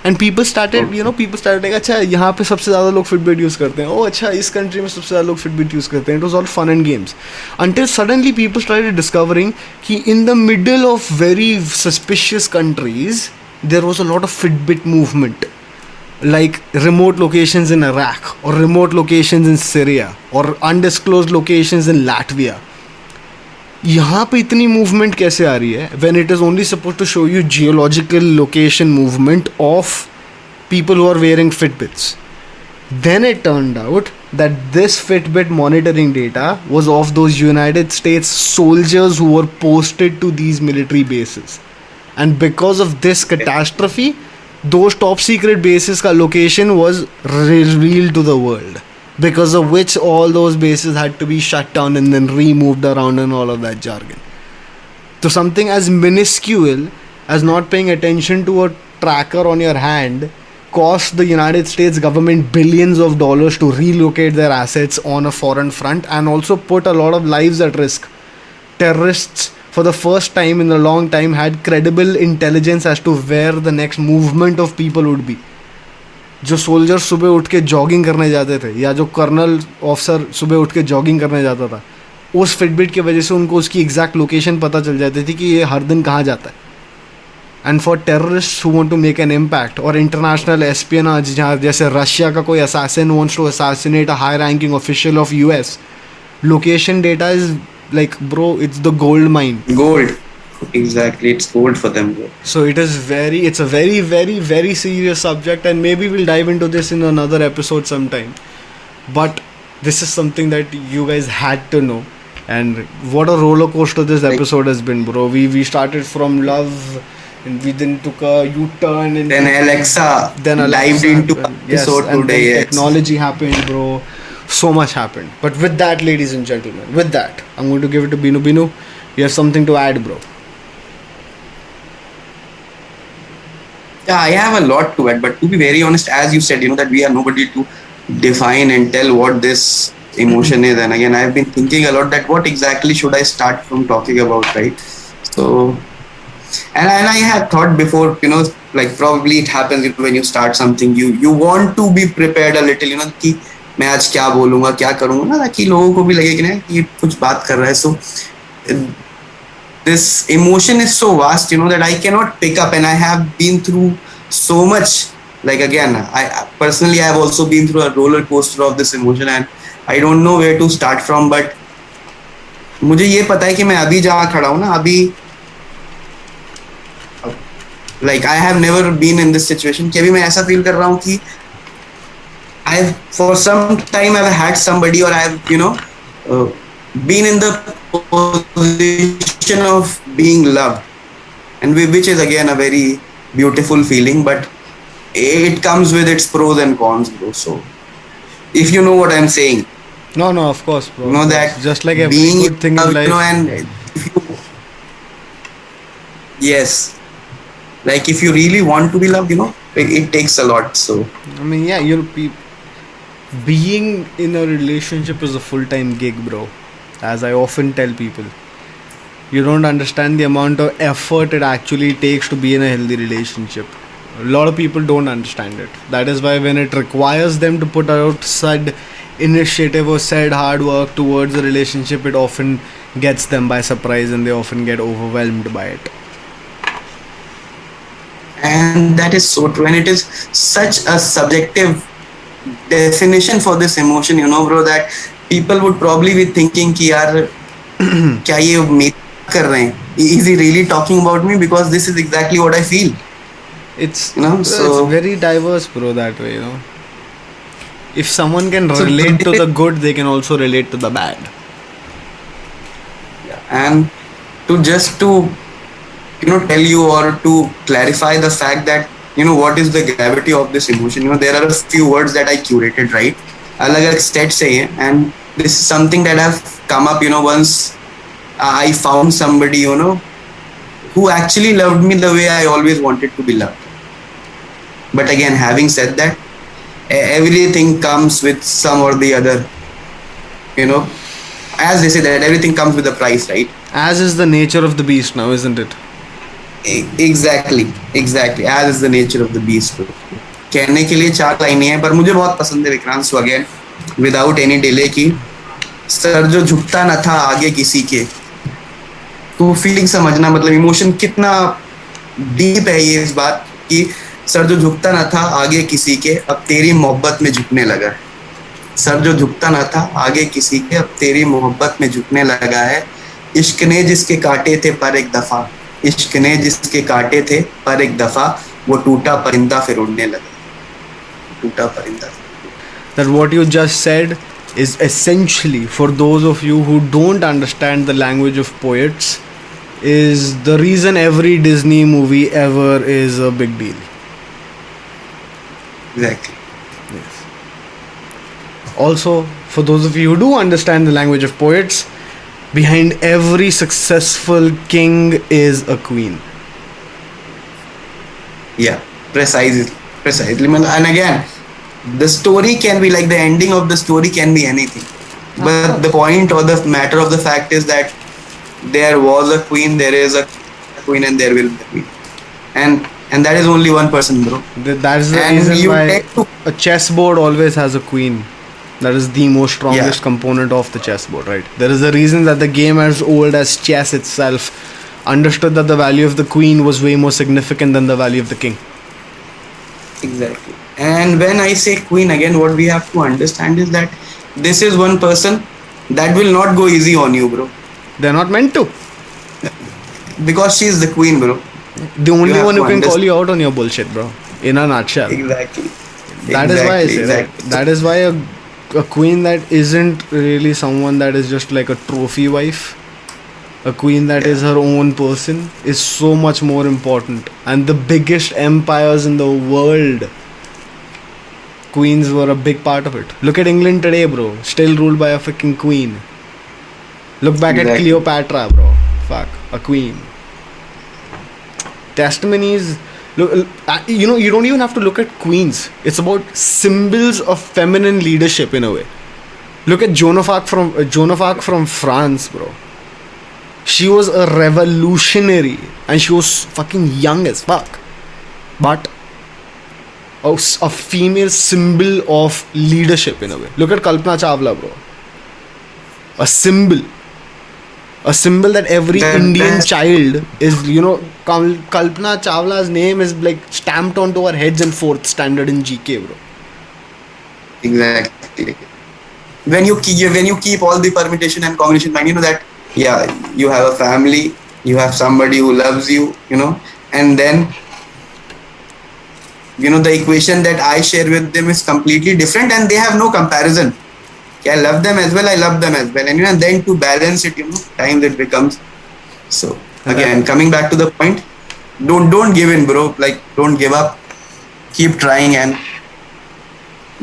And people started people started अच्छा यहाँ पे सबसे ज़्यादा लोग फिटबिट यूज़ करते हैं. ओ अच्छा इस कंट्री में सबसे ज़्यादा लोग फिटबिट यूज़ करते हैं. It was all fun and games until suddenly people started discovering कि in the middle of very suspicious countries there was a lot of Fitbit movement. like remote locations in Iraq or remote locations in Syria or undisclosed locations in Latvia. यहाँ पे इतनी movement कैसे आ रही है when it is only supposed to show you geological location movement of people who are wearing Fitbits? Then it turned out that this Fitbit monitoring data was of those United States soldiers who were posted to these military bases. And because of this catastrophe, those top secret bases ka location was revealed to the world. Because of which all those bases had to be shut down and then removed around and all of that jargon. So something as minuscule as not paying attention to a tracker on your hand cost the United States government billions of dollars to relocate their assets on a foreign front and also put a lot of lives at risk. Terrorists, for the first time in a long time, had credible intelligence as to where the next movement of people would be. जो soldiers सुबह उठ के jogging करने जाते थे या जो colonel officer सुबह उठ के जॉगिंग करने जाता था, उस फिटबिट की वजह से उनको उसकी एग्जैक्ट लोकेशन पता चल जाती थी कि ये हर दिन कहाँ जाता है. And for terrorist who want to make an impact और इंटरनेशनल एस्पियनाज, जहाँ जैसे रशिया का कोई assassin wants to assassinate a high ranking official of US, location data is like, bro, it's the gold mine. Gold. Exactly, it's gold for them, bro. So it's a very, very, very serious subject, and maybe we'll dive into this in another episode sometime. But this is something that you guys had to know, and what a roller coaster this episode has been, bro. We started from love, and we then took a U-turn, and Then Alexa dived into episode and today. then Yes. technology happened, bro. So much happened. But with that, ladies and gentlemen, with that, I'm going to give it to Binu. Binu, you have something to add, bro? Yeah, I have a lot to add, but to be very honest, as you said, that we are nobody to define and tell what this emotion is. And again, I've been thinking a lot that what exactly should I start from talking about, right? So, and I had thought before, like probably it happens when you start something, you want to be prepared a little, कि मैं आज क्या बोलूँगा, क्या करूँगा ना, ताकि लोगों को भी लगे कि ना कि कुछ बात कर रहा है. So this emotion is so vast, that I cannot pick up, and I have been through so much. Like again, I personally have also been through a roller coaster of this emotion, and I don't know where to start from. But मुझे ये पता है कि मैं अभी जहाँ खड़ा हूँ ना, अभी like I have never been in this situation, कि अभी मैं ऐसा feel कर रहा हूँ कि I've for some time I've had somebody, or I've been in the position of being loved, and which is again a very beautiful feeling, but it comes with its pros and cons, bro. So if you know what I'm saying, No, of course, bro. you know that just like every being good thing in love, life. and if you, yes, like if you really want to be loved, it takes a lot. So I mean, yeah, being in a relationship is a full-time gig, bro. As I often tell people, you don't understand the amount of effort it actually takes to be in a healthy relationship. A lot of people don't understand it. That is why when it requires them to put out said initiative or said hard work towards a relationship, it often gets them by surprise, and they often get overwhelmed by it. and that is so true, and it is such a subjective definition for this emotion, bro, that people would probably be thinking कि यार क्या ये मेरा कर रहे हैं, is he really talking about me, because this is exactly what I feel. It's So it's very diverse, bro, that way. If someone can So relate to today- the good, they can also relate to the bad. and to tell you, or to clarify the fact that what is the gravity of this emotion, there are a few words that I curated, right? अलग-अलग stats चाहिए, and this is something that have come up once I found somebody who actually loved me the way I always wanted to be loved. But again, having said that, everything comes with some or the other, as they say that everything comes with a price, right? As is the nature of the beast now, isn't it? Exactly, as is the nature of the beast. कहने के लिए 4 लाइनें हैं, पर मुझे बहुत पसंद है Vikrant. So again, without any delay की, सर जो झुकता न था आगे किसी के, तो फीलिंग समझना, मतलब इमोशन कितना डीप है ये, इस बात की सर जो झुकता न था आगे किसी के अब तेरी मोहब्बत में झुकने लगा है. सर जो झुकता न था आगे किसी के अब तेरी मोहब्बत में झुकने लगा है. इश्क ने जिसके काटे थे पर एक दफा, इश्क ने जिसके काटे थे पर एक दफा, वो टूटा परिंदा फिर उड़ने लगा. टूटा परिंदा. That what you just said is essentially, for those of you who don't understand the language of poets, is the reason every Disney movie ever is a big deal. Exactly. Yes. Also, for those of you who do understand the language of poets, behind every successful king is a queen. Yeah, precisely. And again, the story can be like the ending of the story can be anything. But the point or the matter of the fact is that there was a queen, there is a queen, and there will be a queen. And that is only one person, bro. That's the And reason you why tend to- a chessboard always has a queen. That is the most strongest Yeah. component of the chessboard, right? There is a reason that the game as old as chess itself understood that the value of the queen was way more significant than the value of the king. Exactly. And when I say queen, again, what we have to understand is that this is one person that will not go easy on you, bro. They're not meant to. Because she is the queen, bro. The only have one who to can call understand. you out on your bullshit, bro. In a nutshell. Exactly. That is why I say exactly. that is why a queen that isn't really someone that is just like a trophy wife, a queen that is her own person, is so much more important. And the biggest empires in the world, queens were a big part of it. Look at England today, bro. Still ruled by a freaking queen. Look back at Exactly. Cleopatra, bro. Fuck, a queen. Testimonies. Look, you don't even have to look at queens. It's about symbols of feminine leadership in a way. Look at Joan of Arc from France, bro. She was a revolutionary, and she was fucking young as fuck. But a female symbol of leadership in a way. Look at Kalpana Chawla, bro. A symbol that every Indian child is, Kalpana Chawla's name is like stamped onto our heads in 4th standard in GK, bro. Exactly. When you keep all the permutation and combination mind, you know that you have a family, you have somebody who loves you, and then the equation that I share with them is completely different, and they have no comparison. I love them as well, I love them as well, and then to balance it, times it becomes. So again, coming back to the point, don't give in, bro. Like, don't give up, keep trying. And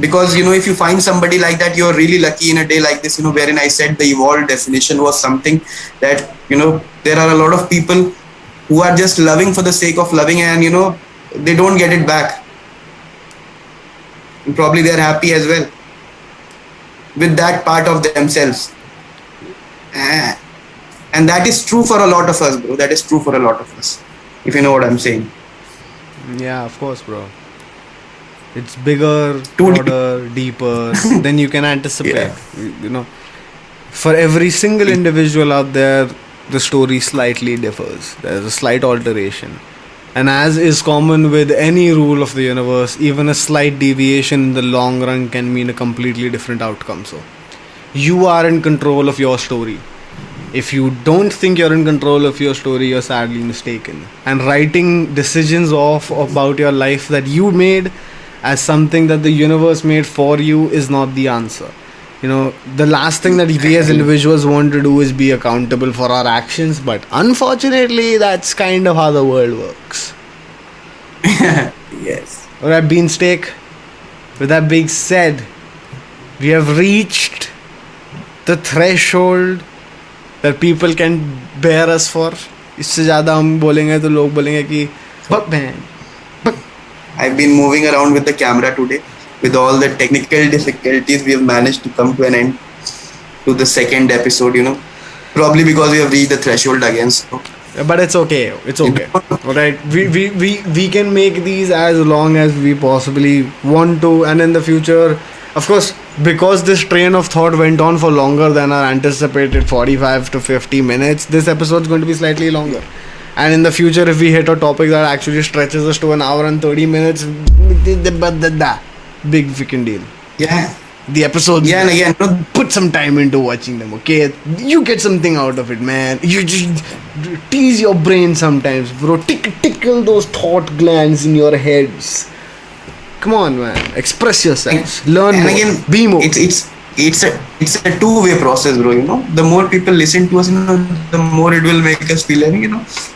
because if you find somebody like that, you're really lucky in a day like this, wherein I said the evolved definition was something that there are a lot of people who are just loving for the sake of loving, and they don't get it back, and probably they're happy as well with that part of themselves. And that is true for a lot of us, bro. That is true for a lot of us, if you know what I'm saying. Yeah, of course, bro. It's bigger, Too deep. broader, deeper than you can anticipate. Yeah. For every single individual out there, the story slightly differs. There's a slight alteration. And as is common with any rule of the universe, even a slight deviation in the long run can mean a completely different outcome. So, you are in control of your story. If you don't think you're in control of your story, you're sadly mistaken. And writing decisions off about your life that you made as something that the universe made for you is not the answer. The last thing that we as individuals want to do is be accountable for our actions, but unfortunately, that's kind of how the world works. Yes. Alright, Beansteak, with that being said, we have reached the threshold that people can bear us for. इससे ज़्यादा हम बोलेंगे तो लोग बोलेंगे कि बक बहन. I've been moving around with the camera today. With all the technical difficulties, we have managed to come to an end to the second episode, Probably because we have reached the threshold again. So. But it's okay. It's okay. Alright. We can make these as long as we possibly want to, and in the future, of course, because this train of thought went on for longer than our anticipated 45 to 50 minutes, this episode is going to be slightly longer. And in the future, if we hit a topic that actually stretches us to an hour and 30 minutes, big freaking deal. Yeah. The episodes, Yeah, and again, no, put some time into watching them, okay? You get something out of it, man. You just tease your brain sometimes, bro. Tickle those thought glands in your heads. Come on, man. Express yourselves. Learn and more. again, Be more. it's a two-way process, bro. The more people listen to us, the more it will make us feel like,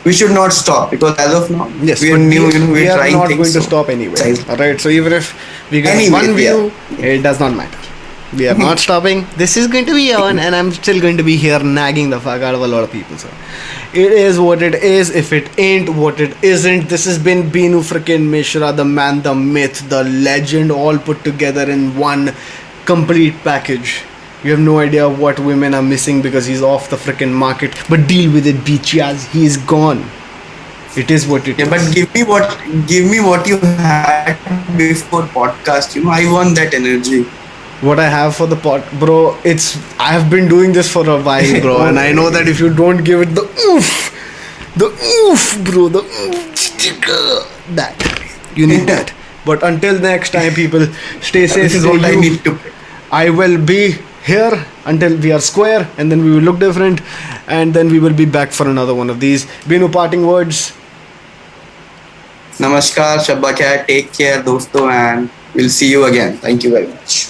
we should not stop, because as of now, Yes, we are but new, we we're are trying not things. going to so- stop anyway. Size. Alright, so even if we get Anyways, one view, yeah. it does not matter. We are not stopping. This is going to be on, and I'm still going to be here nagging the fuck out of a lot of people. So it is what it is. If it ain't what it isn't. This has been Binu freaking Mishra, the man, the myth, the legend, all put together in one complete package. You have no idea what women are missing because he's off the freaking market. But deal with it, bitches. He's gone. It is what it is. Yeah, but give me what you had before podcast. I want that energy. What I have for the pot, bro, I have been doing this for a while, bro, and I know that if you don't give it the oof, bro, the oof, that you need that. But until next time, people, stay safe. This is stay what I you. need to. I will be here until we are square, and then we will look different, and then we will be back for another one of these. Binu, parting words. Namaskar, Shabba Khair, take care, dosto, and we'll see you again. Thank you very much.